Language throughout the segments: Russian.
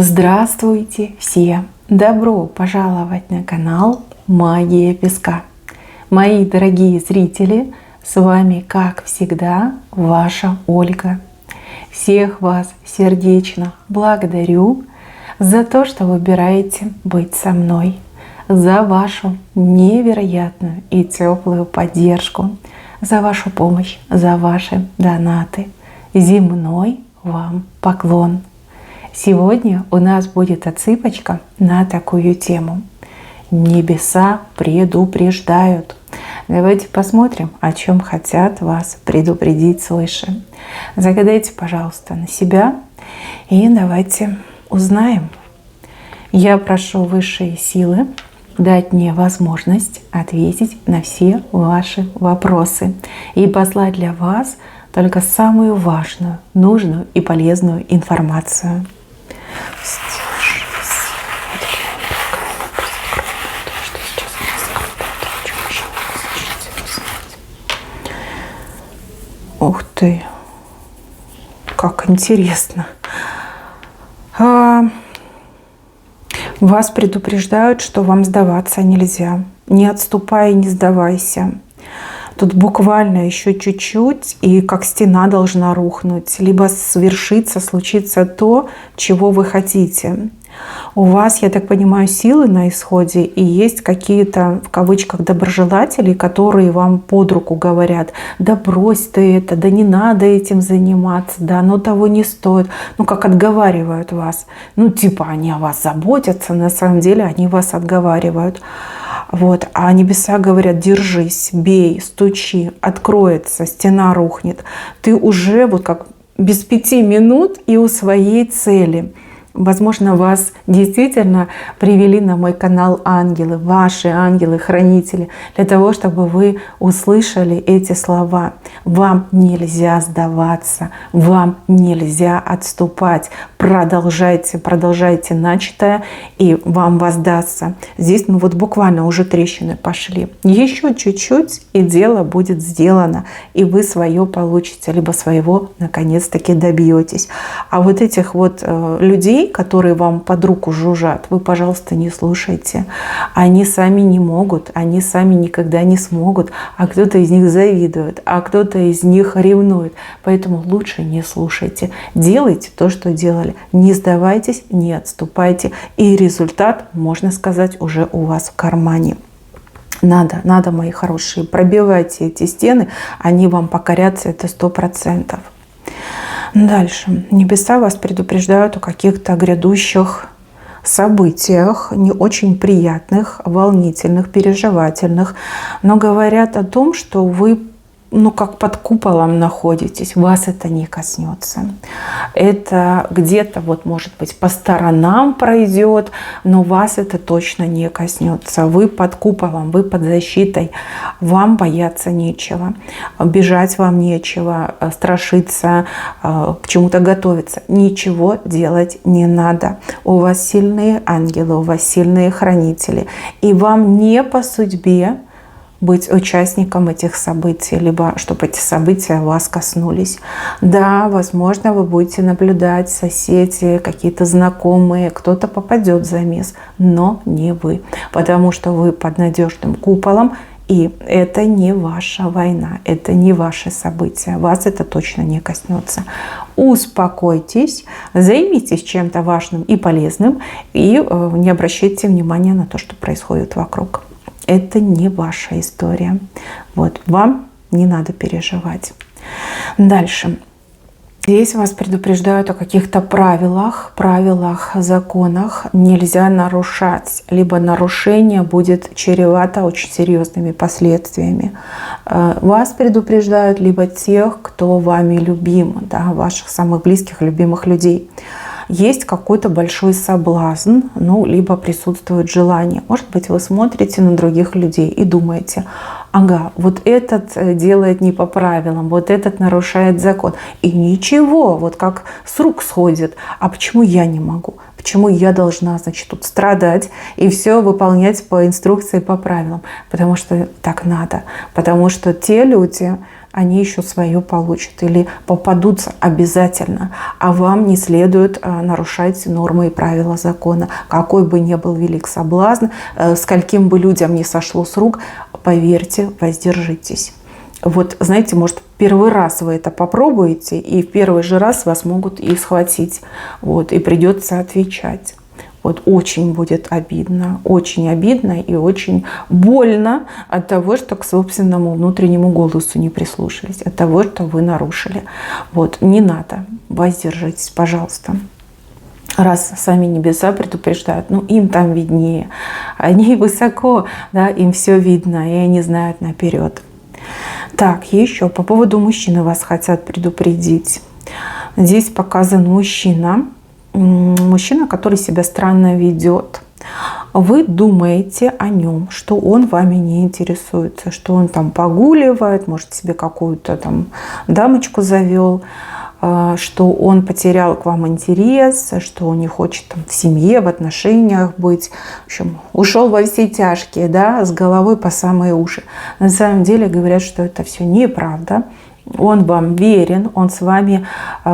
Здравствуйте все! Добро пожаловать на канал Магия Песка. Мои дорогие зрители, с вами, как всегда, ваша Ольга. Всех вас сердечно благодарю за то, что выбираете быть со мной, за вашу невероятную и теплую поддержку, за вашу помощь, за ваши донаты. Земной вам поклон! Сегодня у нас будет отсыпочка на такую тему. Небеса предупреждают. Давайте посмотрим, о чем хотят вас предупредить свыше. Загадайте, пожалуйста, на себя и давайте узнаем. Я прошу высшие силы дать мне возможность ответить на все ваши вопросы и послать для вас только самую важную, нужную и полезную информацию. Ух ты, как интересно. Вас предупреждают, что вам сдаваться нельзя. Не отступай, не сдавайся. Тут буквально еще чуть-чуть, и как стена должна рухнуть, либо свершиться, случится то, чего вы хотите. У вас, я так понимаю, силы на исходе, и есть какие-то, в кавычках, доброжелатели, которые вам под руку говорят: да брось ты это, да не надо этим заниматься, да оно того не стоит. Ну, как отговаривают вас. Ну, типа они о вас заботятся, на самом деле они вас отговаривают. Вот. А небеса говорят: держись, бей, стучи, откроется, стена рухнет. Ты уже вот как без 5 минут и у своей цели. Возможно, вас действительно привели на мой канал ангелы, ваши ангелы-хранители, для того, чтобы вы услышали эти слова. Вам нельзя сдаваться, вам нельзя отступать. Продолжайте, продолжайте начатое, и вам воздастся. Здесь, ну вот буквально уже трещины пошли. Еще чуть-чуть, и дело будет сделано, и вы свое получите, либо своего наконец-таки добьетесь. А вот этих вот людей, которые вам под руку жужжат, вы, пожалуйста, не слушайте. Они сами не могут, они сами никогда не смогут, а кто-то из них завидует, а кто-то из них ревнует. Поэтому лучше не слушайте. Делайте то, что делали. Не сдавайтесь, не отступайте. И результат, можно сказать, уже у вас в кармане. Надо, мои хорошие, пробивайте эти стены, они вам покорятся, это 100%. Дальше. Небеса вас предупреждают о каких-то грядущих событиях, не очень приятных, волнительных, переживательных, но говорят о том, что вы, ну, как под куполом находитесь, вас это не коснется. Это где-то, вот, может быть, по сторонам пройдет, но вас это точно не коснется. Вы под куполом, вы под защитой, вам бояться нечего, бежать вам нечего, страшиться, к чему-то готовиться. Ничего делать не надо. У вас сильные ангелы, у вас сильные хранители, и вам не по судьбе быть участником этих событий, либо чтобы эти события вас коснулись. Да, возможно, вы будете наблюдать, соседи, какие-то знакомые, кто-то попадет в замес, но не вы, потому что вы под надежным куполом, и это не ваша война, это не ваши события, вас это точно не коснется. Успокойтесь, займитесь чем-то важным и полезным, и не обращайте внимания на то, что происходит вокруг. Это не ваша история. Вот, вам не надо переживать. Дальше. Здесь вас предупреждают о каких-то правилах, законах. Нельзя нарушать. Либо нарушение будет чревато очень серьезными последствиями. Вас предупреждают либо тех, кто вами любим, да, ваших самых близких, любимых людей. Есть какой-то большой соблазн, ну, либо присутствует желание. Может быть, вы смотрите на других людей и думаете: ага, вот этот делает не по правилам, вот этот нарушает закон. И ничего, вот как с рук сходит. А почему я не могу? Почему я должна, значит, тут страдать и все выполнять по инструкции, по правилам? Потому что так надо. Потому что те люди, они еще свое получат или попадутся обязательно. А вам не следует нарушать нормы и правила закона. Какой бы ни был велик соблазн, скольким бы людям не сошло с рук, поверьте, воздержитесь. Вот, знаете, может, первый раз вы это попробуете, и в первый же раз вас могут и схватить, вот, и придется отвечать. Вот очень будет обидно и очень больно от того, что к собственному внутреннему голосу не прислушались, от того, что вы нарушили. Вот, не надо, воздержитесь, пожалуйста. Раз сами небеса предупреждают, ну им там виднее, они высоко, да, им все видно, и они знают наперед. Так, еще по поводу мужчины вас хотят предупредить. Здесь показан мужчина, который себя странно ведет. Вы думаете о нем, что он вами не интересуется, что он там погуливает, может себе какую-то там дамочку завел, что он потерял к вам интерес, что он не хочет там в семье, в отношениях быть. В общем, ушел во все тяжкие, да, с головой по самые уши. На самом деле говорят, что это все неправда. Он вам верен, он с вами,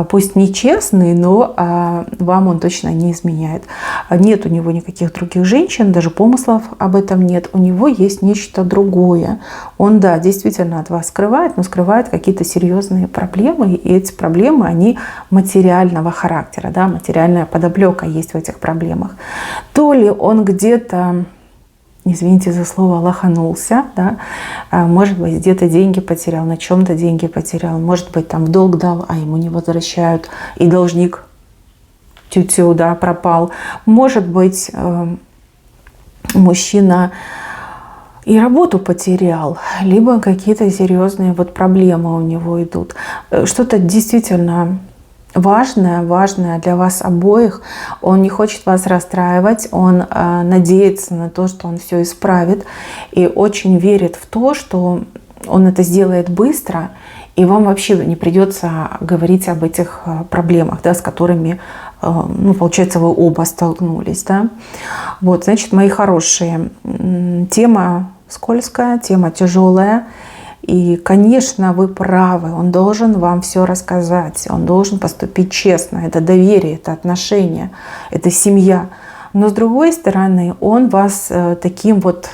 пусть нечестный, но вам он точно не изменяет. Нет у него никаких других женщин, даже помыслов об этом нет. У него есть нечто другое. Он, да, действительно от вас скрывает, но скрывает какие-то серьезные проблемы. И эти проблемы, они материального характера, да, материальная подоплека есть в этих проблемах. То ли он где-то, извините за слово, лоханулся, да? Может быть, где-то деньги потерял, на чем-то деньги потерял, может быть, там в долг дал, а ему не возвращают, и должник тю-тю, да, пропал. Может быть, мужчина и работу потерял, либо какие-то серьезные вот проблемы у него идут. Что-то действительно важное для вас обоих. Он не хочет вас расстраивать, он надеется на то, что он все исправит, и очень верит в то, что он это сделает быстро, и вам вообще не придется говорить об этих проблемах, да, с которыми, ну, получается, вы оба столкнулись. Да? Вот, значит, мои хорошие, тема скользкая, тема тяжелая. И, конечно, вы правы, он должен вам все рассказать, он должен поступить честно. Это доверие, это отношения, это семья. Но, с другой стороны, он вас таким вот,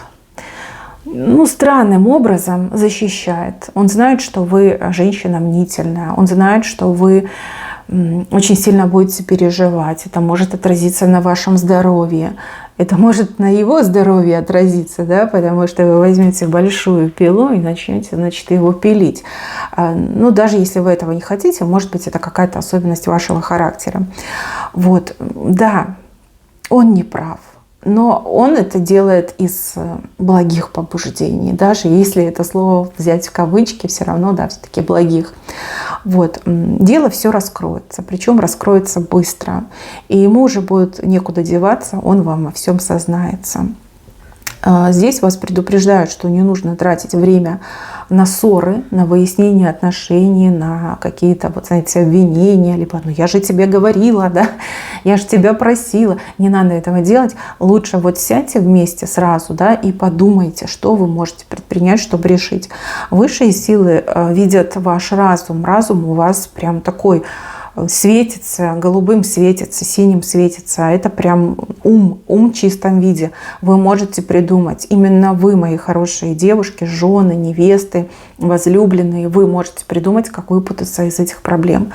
ну, странным образом защищает. Он знает, что вы женщина мнительная, он знает, что вы очень сильно будете переживать. Это может отразиться на вашем здоровье. Это может на его здоровье отразиться, да, потому что вы возьмете большую пилу и начнете, значит, его пилить. Ну, даже если вы этого не хотите, может быть, это какая-то особенность вашего характера. Вот, да, он не прав. Но он это делает из благих побуждений. Даже если это слово взять в кавычки, все равно, да, все-таки благих. Вот. Дело все раскроется. Причем раскроется быстро. И ему уже будет некуда деваться, он вам во всем сознается. Здесь вас предупреждают, что не нужно тратить время на ссоры, на выяснение отношений, на какие-то, вот, знаете, обвинения, либо «ну я же тебе говорила, да, я же тебя просила». Не надо этого делать. Лучше вот сядьте вместе сразу, да, и подумайте, что вы можете предпринять, чтобы решить. Высшие силы видят ваш разум. Разум у вас прям такой светится, голубым светится, синим светится. Это прям ум в чистом виде. Вы можете придумать. Именно вы, мои хорошие девушки, жены, невесты, возлюбленные, вы можете придумать, как выпутаться из этих проблем.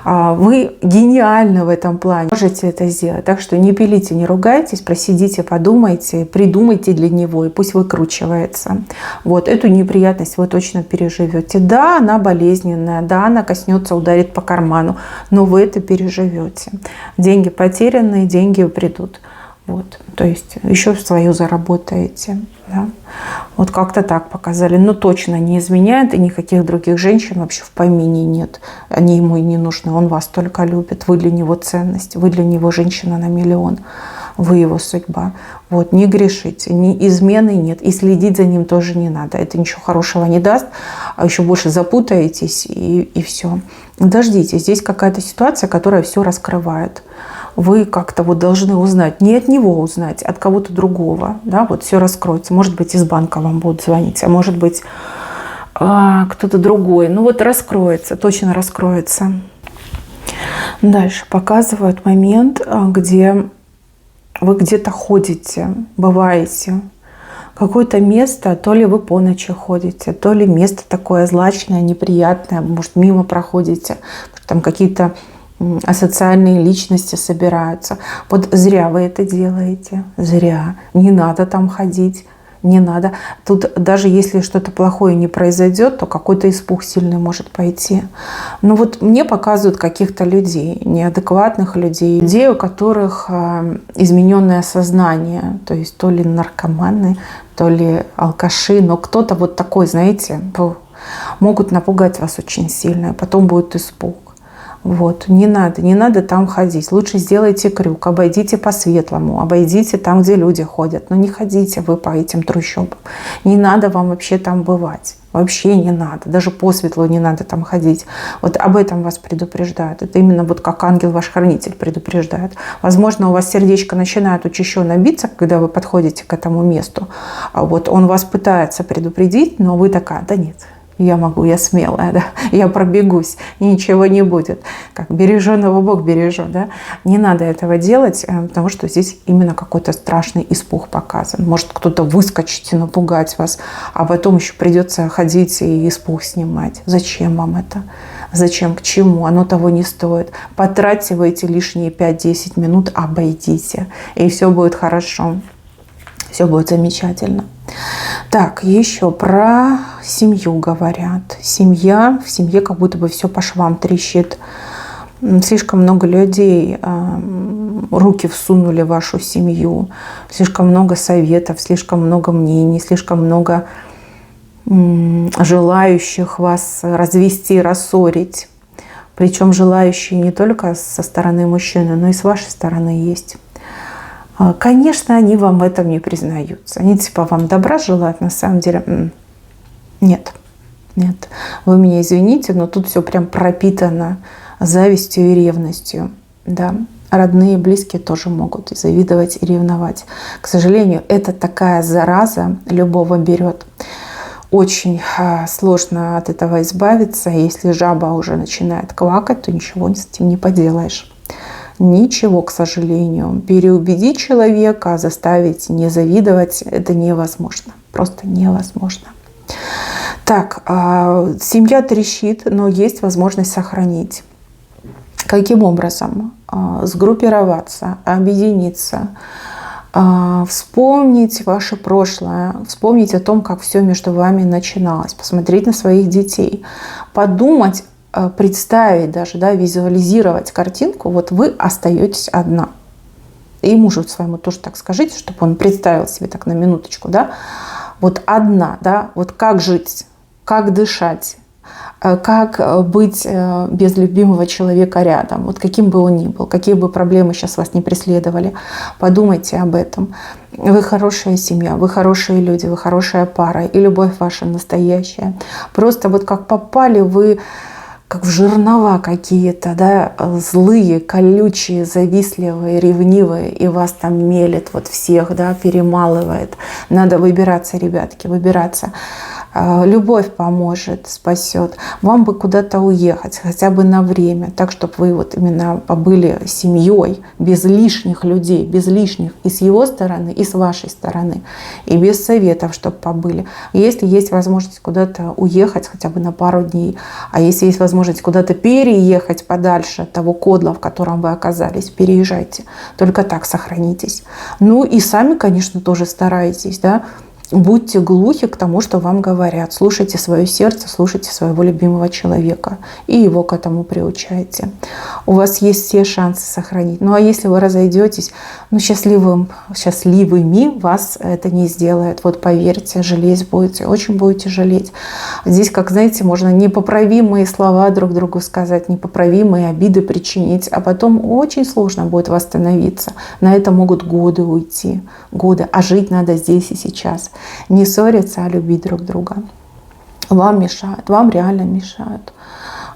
Вы гениальны в этом плане. Можете это сделать. Так что не пилите, не ругайтесь, просидите, подумайте, придумайте для него, и пусть выкручивается. Вот эту неприятность вы точно переживете. Да, она болезненная, да, она коснется, ударит по карману, но вы это переживете. Деньги потерянные, деньги придут. Вот. То есть еще свою заработаете. Да? Вот как-то так показали. Но точно не изменяет, и никаких других женщин вообще в помине нет. Они ему и не нужны. Он вас только любит. Вы для него ценность. Вы для него женщина на миллион. Вы его судьба. Вот. Не грешите. Ни измены нет. И следить за ним тоже не надо. Это ничего хорошего не даст. А еще больше запутаетесь, и все. Дождитесь. Здесь какая-то ситуация, которая все раскрывает. Вы как-то вот должны узнать, не от него узнать, от кого-то другого. Да, вот все раскроется. Может быть, из банка вам будут звонить, а может быть, кто-то другой. Ну вот раскроется, точно раскроется. Дальше показывают момент, где вы где-то ходите, бываете. Какое-то место, то ли вы по ночи ходите, то ли место такое злачное, неприятное, может, мимо проходите, там какие-то асоциальные личности собираются. Вот зря вы это делаете, зря. Не надо там ходить, не надо. Тут даже если что-то плохое не произойдет, то какой-то испуг сильный может пойти. Но вот мне показывают каких-то людей, неадекватных людей, у которых измененное сознание, то есть то ли наркоманы, то ли алкаши, но кто-то вот такой, знаете, могут напугать вас очень сильно, и потом будет испуг. Вот, не надо там ходить. Лучше сделайте крюк, обойдите по-светлому, обойдите там, где люди ходят. Но не ходите вы по этим трущобам. Не надо вам вообще там бывать. Вообще не надо. Даже по светлу не надо там ходить. Вот об этом вас предупреждают. Это именно вот как ангел ваш хранитель предупреждает. Возможно, у вас сердечко начинает учащенно биться, когда вы подходите к этому месту. Вот он вас пытается предупредить, но вы такая: да нет. Я могу, я смелая, да? Я пробегусь, и ничего не будет. Как береженого Бог бережет, да? Не надо этого делать, потому что здесь именно какой-то страшный испуг показан. Может кто-то выскочить и напугать вас, а потом еще придется ходить и испуг снимать. Зачем вам это? Зачем? К чему? Оно того не стоит. Потратьте вы эти лишние 5-10 минут, обойдите, и все будет хорошо. Все будет замечательно. Так, еще про семью говорят. Семья, в семье как будто бы все по швам трещит. Слишком много людей руки всунули в вашу семью. Слишком много советов, слишком много мнений, слишком много желающих вас развести, рассорить. Причем желающие не только со стороны мужчины, но и с вашей стороны есть. Конечно, они вам в этом не признаются. Они типа вам добра желают, на самом деле нет. Вы меня извините, но тут все прям пропитано завистью и ревностью. Да. Родные и близкие тоже могут и завидовать, и ревновать. К сожалению, это такая зараза, любого берет. Очень сложно от этого избавиться. Если жаба уже начинает квакать, то ничего с этим не поделаешь. Ничего, к сожалению. Переубедить человека, заставить не завидовать – это невозможно. Просто невозможно. Так, семья трещит, но есть возможность сохранить. Каким образом? Сгруппироваться, объединиться, вспомнить ваше прошлое, вспомнить о том, как все между вами начиналось, посмотреть на своих детей, подумать, представить даже, да, визуализировать картинку, вот вы остаетесь одна. И мужу своему тоже так скажите, чтобы он представил себе так на минуточку, да, вот одна, да, вот как жить, как дышать, как быть без любимого человека рядом, вот каким бы он ни был, какие бы проблемы сейчас вас не преследовали, подумайте об этом. Вы хорошая семья, вы хорошие люди, вы хорошая пара, и любовь ваша настоящая. Просто вот как попали вы как в жернова какие-то, да, злые, колючие, завистливые, ревнивые, и вас там мелет вот всех, да, перемалывает. Надо выбираться, ребятки, выбираться. Любовь поможет, спасет. Вам бы куда-то уехать, хотя бы на время, так, чтобы вы вот именно побыли семьей, без лишних людей, без лишних и с его стороны, и с вашей стороны, и без советов, чтобы побыли. Если есть возможность куда-то уехать хотя бы на пару дней, а если есть возможность куда-то переехать подальше от того кодла, в котором вы оказались, переезжайте. Только так сохранитесь. Ну и сами, конечно, тоже старайтесь, да. Будьте глухи к тому, что вам говорят. Слушайте свое сердце, слушайте своего любимого человека. И его к этому приучайте. У вас есть все шансы сохранить. Ну а если вы разойдетесь, ну счастливыми вас это не сделает. Вот поверьте, жалеть будете, очень будете жалеть. Здесь, как знаете, можно непоправимые слова друг другу сказать, непоправимые обиды причинить, а потом очень сложно будет восстановиться. На это могут годы уйти. Годы. А жить надо здесь и сейчас. Не ссориться, а любить друг друга. Вам мешают, вам реально мешают.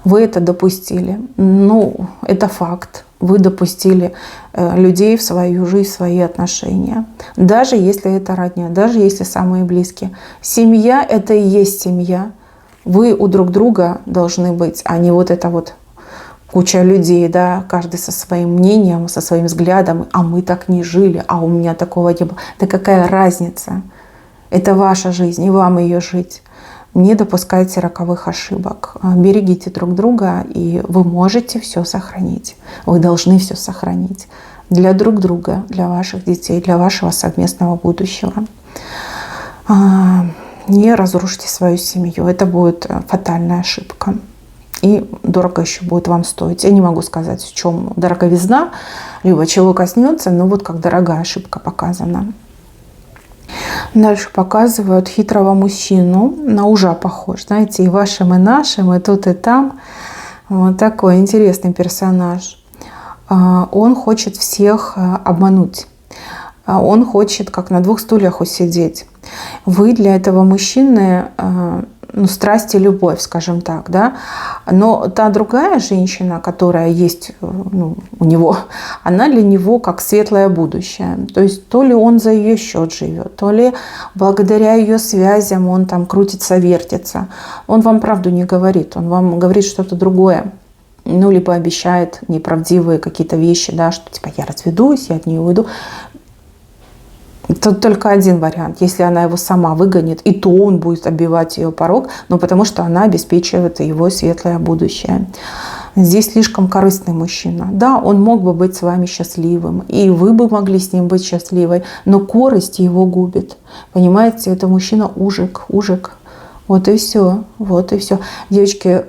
Вы это допустили. Ну, это факт. Вы допустили людей в свою жизнь, в свои отношения. Даже если это родня, даже если самые близкие. Семья – это и есть семья. Вы у друг друга должны быть, а не вот это вот куча людей, да, каждый со своим мнением, со своим взглядом, а мы так не жили, а у меня такого не было. Да какая разница? Это ваша жизнь, и вам ее жить. Не допускайте роковых ошибок. Берегите друг друга, и вы можете все сохранить. Вы должны все сохранить. Для друг друга, для ваших детей, для вашего совместного будущего. Не разрушите свою семью. Это будет фатальная ошибка. И дорого еще будет вам стоить. Я не могу сказать, в чем дороговизна, либо чего коснется, но вот как дорогая ошибка показана. Дальше показывают хитрого мужчину. На ужа похож. Знаете, и вашим, и нашим, и тут, и там. Вот такой интересный персонаж. Он хочет всех обмануть. Он хочет как на двух стульях усидеть. Вы для этого мужчины страсть и любовь, скажем так, да. Но та другая женщина, которая есть у него, она для него как светлое будущее. То есть то ли он за ее счет живет, то ли благодаря ее связям он там крутится, вертится. Он вам правду не говорит, он вам говорит что-то другое. Либо обещает неправдивые какие-то вещи, да, что типа я разведусь, я от нее уйду. Тут только один вариант. Если она его сама выгонит, и то он будет оббивать ее порог, но потому что она обеспечивает его светлое будущее. Здесь слишком корыстный мужчина. Да, он мог бы быть с вами счастливым, и вы бы могли с ним быть счастливой, но корость его губит. Понимаете, это мужчина ужик. Вот и все, вот и все. Девочки,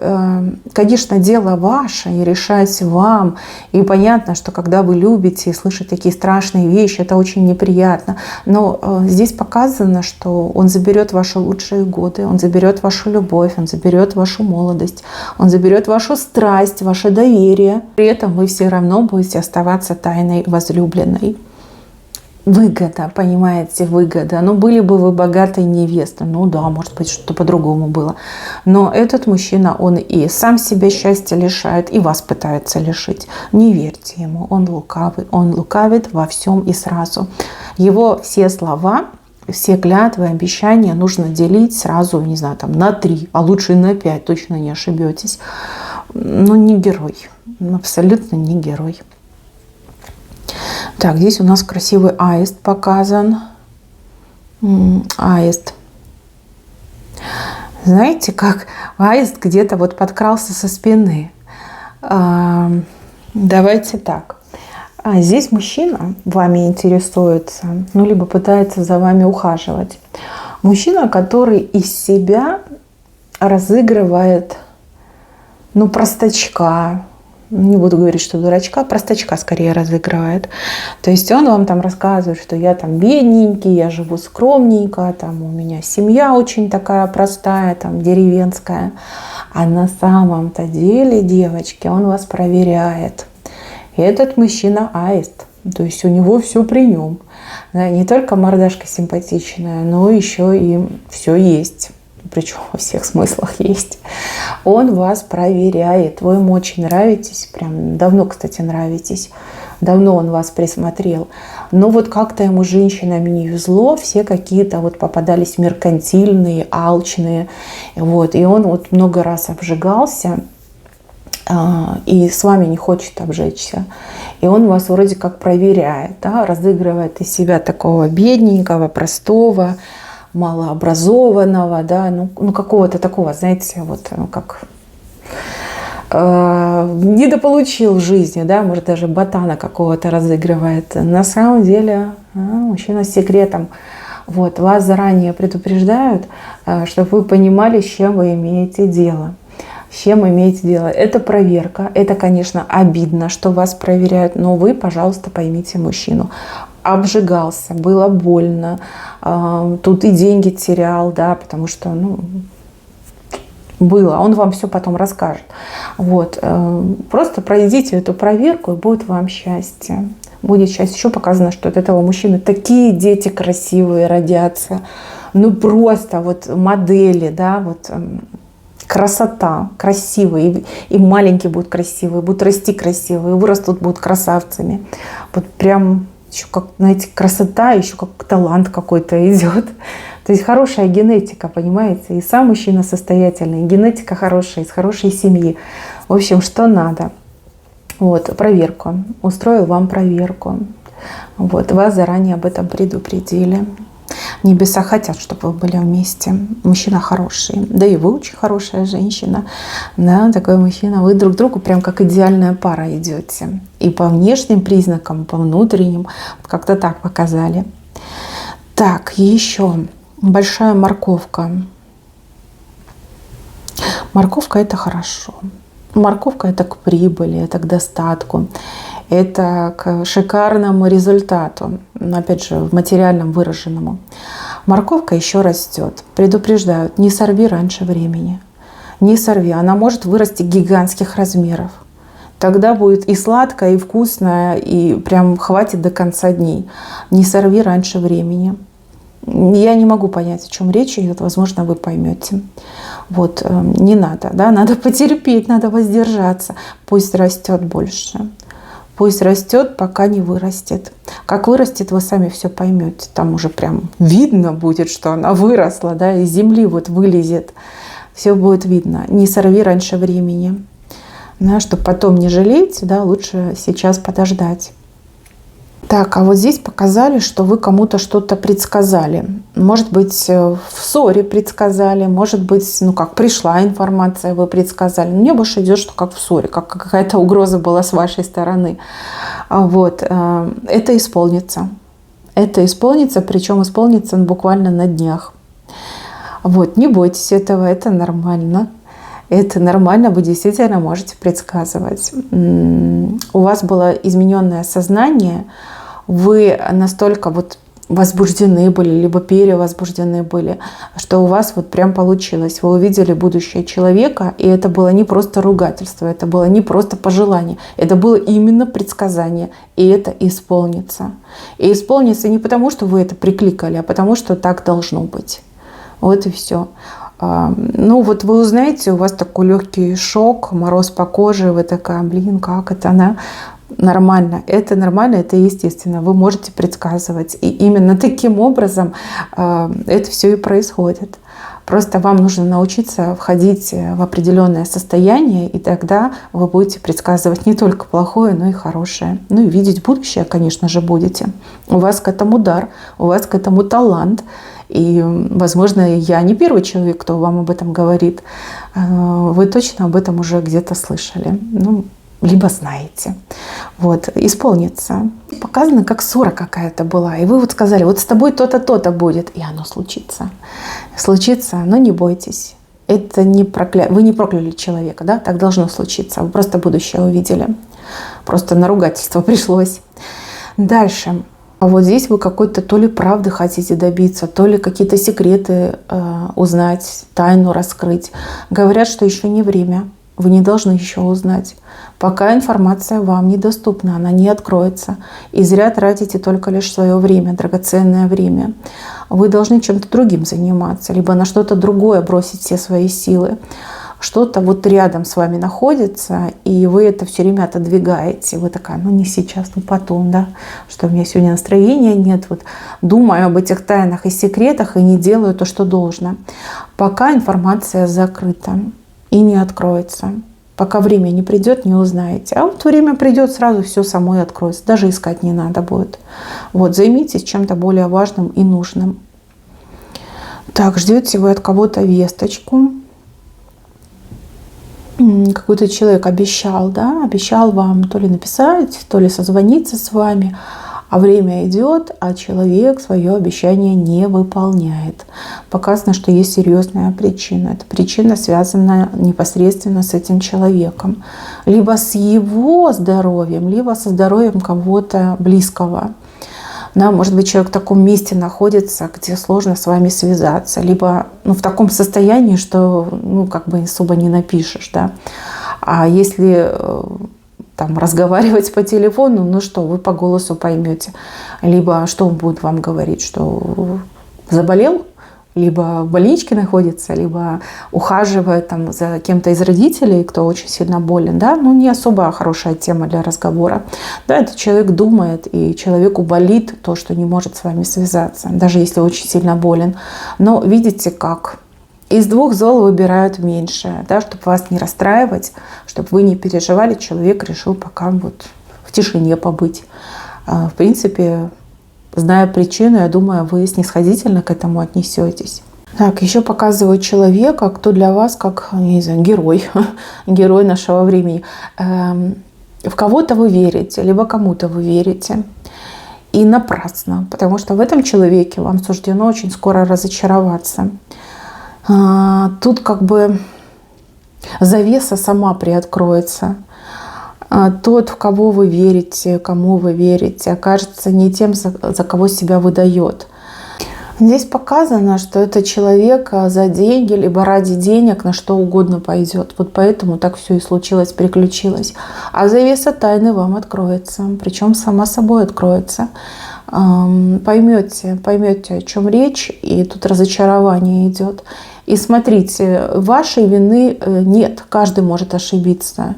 конечно, дело ваше, и решать вам. И понятно, что когда вы любите и слышите такие страшные вещи, это очень неприятно. Но здесь показано, что он заберет ваши лучшие годы, он заберет вашу любовь, он заберет вашу молодость, он заберет вашу страсть, ваше доверие. При этом вы все равно будете оставаться тайной возлюбленной. Выгода, понимаете, выгода. Были бы вы богатой невестой. Да, может быть, что-то по-другому было. Но этот мужчина, он и сам себя счастья лишает, и вас пытается лишить. Не верьте ему, он лукавый. Он лукавит во всем и сразу. Его все слова, все клятвы, обещания нужно делить сразу, не знаю, там на 3, а лучше на 5, точно не ошибетесь. Не герой. Абсолютно не герой. Так, здесь у нас красивый аист показан. Аист. Знаете, как аист где-то вот подкрался со спины. Давайте так. Здесь мужчина вами интересуется, либо пытается за вами ухаживать. Мужчина, который из себя разыгрывает, простачка. Не буду говорить, что дурачка, простачка скорее разыгрывает. То есть он вам там рассказывает, что я там бедненький, я живу скромненько, там у меня семья очень такая простая, там деревенская. А на самом-то деле, девочки, он вас проверяет. И этот мужчина аист. То есть у него все при нем. Да, не только мордашка симпатичная, но еще и все есть. Причем во всех смыслах есть. Он вас проверяет. Вы ему очень нравитесь. Прям давно, кстати, нравитесь. Давно он вас присмотрел. Но вот как-то ему с женщинами не везло. Все какие-то вот попадались меркантильные, алчные. Вот. И он вот много раз обжигался. И с вами не хочет обжечься. И он вас вроде как проверяет. Да? Разыгрывает из себя такого бедненького, простого, малообразованного, да, какого-то такого, знаете, вот как недополучил в жизни, да, может даже ботана какого-то разыгрывает. На самом деле мужчина с секретом. Вот, вас заранее предупреждают, чтобы вы понимали, с чем вы имеете дело. С чем имеете дело. Это проверка. Это, конечно, обидно, что вас проверяют, но вы, пожалуйста, поймите мужчину. Обжигался, было больно, тут и деньги терял, да, потому что, было. Он вам все потом расскажет. Вот. Просто пройдите эту проверку, и будет вам счастье. Будет счастье. Еще показано, что от этого мужчины такие дети красивые родятся. Просто вот модели, да, вот красота, красивые. И маленькие будут красивые, будут расти красивые, вырастут, будут красавцами. Вот прям еще как, знаете, красота, еще как талант какой-то идет. То есть хорошая генетика, понимаете? И сам мужчина состоятельный, и генетика хорошая, из хорошей семьи. В общем, что надо. Вот, проверку. Устроил вам проверку. Вот, вас заранее об этом предупредили. Небеса хотят, чтобы вы были вместе. Мужчина хороший. Да и вы очень хорошая женщина. Да, такой мужчина. Вы друг другу прям как идеальная пара идете. И по внешним признакам, по внутренним. Как-то так показали. Так, еще большая морковка. Морковка — это хорошо. Морковка — это к прибыли, это к достатку. Это к шикарному результату, опять же, в материальном выраженному. Морковка еще растет. Предупреждают, не сорви раньше времени. Не сорви, она может вырасти гигантских размеров. Тогда будет и сладкое, и вкусное, и прям хватит до конца дней. Не сорви раньше времени. Я не могу понять, о чем речь идет, возможно, вы поймете. Вот, не надо, да, надо потерпеть, надо воздержаться. Пусть растет больше. Пусть растет, пока не вырастет. Как вырастет, вы сами все поймете. Там уже прям видно будет, что она выросла, да, из земли вот вылезет. Все будет видно. Не сорви раньше времени. Да, чтобы потом не жалеть, да, лучше сейчас подождать. Так, а вот здесь показали, что вы кому-то что-то предсказали. Может быть, в ссоре предсказали, может быть, ну как, пришла информация, вы предсказали. Мне больше идет, что как в ссоре, как какая-то угроза была с вашей стороны. Вот, это исполнится. Это исполнится, причем исполнится буквально на днях. Вот, не бойтесь этого, это нормально. Это нормально, вы действительно можете предсказывать. У вас было измененное сознание, вы настолько вот возбуждены были, либо перевозбуждены были, что у вас вот прям получилось. Вы увидели будущее человека, и это было не просто ругательство, это было не просто пожелание, это было именно предсказание, и это исполнится. И исполнится не потому, что вы это прикликали, а потому, что так должно быть. Вот и все. Ну вот вы узнаете, у вас такой легкий шок, мороз по коже, вы такая, блин, как это она? Нормально, это естественно, вы можете предсказывать. И именно таким образом это все и происходит. Просто вам нужно научиться входить в определенное состояние, и тогда вы будете предсказывать не только плохое, но и хорошее. Ну и видеть будущее, конечно же, будете. У вас к этому дар, у вас к этому талант. И, возможно, я не первый человек, кто вам об этом говорит. Вы точно об этом уже где-то слышали. Ну, либо знаете. Вот, исполнится. Показано, как ссора какая-то была. И вы вот сказали, вот с тобой то-то, то-то будет. И оно случится. Случится, но не бойтесь. Это не вы не прокляли человека, да? Так должно случиться. Вы просто будущее увидели. Просто на ругательство пришлось. Дальше. А вот здесь вы какой-то то ли правды хотите добиться, то ли какие-то секреты узнать, тайну раскрыть. Говорят, что еще не время. Вы не должны еще узнать. Пока информация вам недоступна, она не откроется. И зря тратите только лишь свое время, драгоценное время. Вы должны чем-то другим заниматься, либо на что-то другое бросить все свои силы. Что-то вот рядом с вами находится, и вы это все время отодвигаете. Вы такая, ну не сейчас, ну потом, да, что у меня сегодня настроения нет. Вот думаю об этих тайнах и секретах и не делаю то, что должно. Пока информация закрыта и не откроется. Пока время не придет, не узнаете. А вот время придет, сразу все само и откроется. Даже искать не надо будет. Вот, займитесь чем-то более важным и нужным. Так, ждете вы от кого-то весточку. Какой-то человек обещал, да, обещал вам то ли написать, то ли созвониться с вами, а время идет, а человек свое обещание не выполняет. Показано, что есть серьезная причина. Эта причина связана непосредственно с этим человеком. Либо с его здоровьем, либо со здоровьем кого-то близкого. Да, может быть, человек в таком месте находится, где сложно с вами связаться, либо в таком состоянии, что как бы особо не напишешь. Да? А если там, разговаривать по телефону, ну что, вы по голосу поймете. Либо что он будет вам говорить, что заболел, либо в больничке находится, либо ухаживает там за кем-то из родителей, кто очень сильно болен, да, ну не особо хорошая тема для разговора. Да, этот человек думает, и человеку болит то, что не может с вами связаться, даже если очень сильно болен. Но видите как? Из двух зол выбирают меньшее, да, чтобы вас не расстраивать, чтобы вы не переживали, человек решил пока вот в тишине побыть. В принципе, зная причину, я думаю, вы снисходительно к этому отнесетесь. Так, еще показываю человека, кто для вас как, не знаю, герой, герой нашего времени. В кого-то вы верите, либо кому-то вы верите. И напрасно, потому что в этом человеке вам суждено очень скоро разочароваться. Тут как бы завеса сама приоткроется. Тот, в кого вы верите, кому вы верите, окажется не тем, за кого себя выдает. Здесь показано, что это человек за деньги, либо ради денег на что угодно пойдет. Вот поэтому так все и случилось, приключилось. А завеса тайны вам откроется, причем сама собой откроется. Поймете, о чем речь, и тут разочарование идет. И смотрите, вашей вины нет, каждый может ошибиться.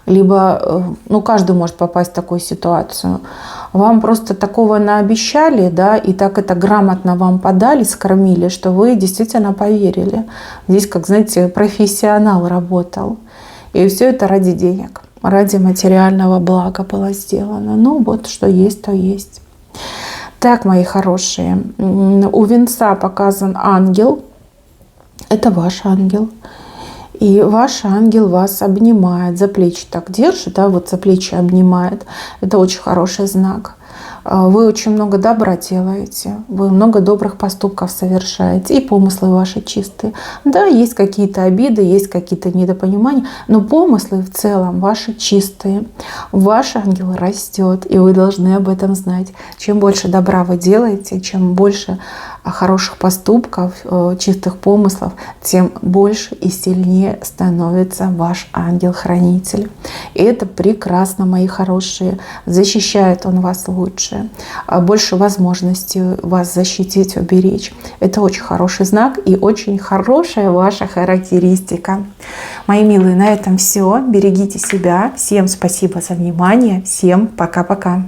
Либо, ну, каждый может попасть в такую ситуацию. Вам просто такого наобещали, да, и так это грамотно вам подали, скормили, что вы действительно поверили. Здесь, как, знаете, профессионал работал. И все это ради денег, ради материального блага было сделано. Ну, вот что есть, то есть. Так, мои хорошие, у венца показан ангел. Это ваш ангел. И ваш ангел вас обнимает, за плечи так держит, да, вот за плечи обнимает. Это очень хороший знак. Вы очень много добра делаете, вы много добрых поступков совершаете, и помыслы ваши чистые. Да, есть какие-то обиды, есть какие-то недопонимания, но помыслы в целом ваши чистые. Ваш ангел растет, и вы должны об этом знать. Чем больше добра вы делаете, чем больше хороших поступков, чистых помыслов, тем больше и сильнее становится ваш ангел-хранитель. И это прекрасно, мои хорошие. Защищает он вас лучше, больше возможностей вас защитить, уберечь. Это очень хороший знак и очень хорошая ваша характеристика. Мои милые, на этом все. Берегите себя. Всем спасибо за внимание. Всем пока-пока.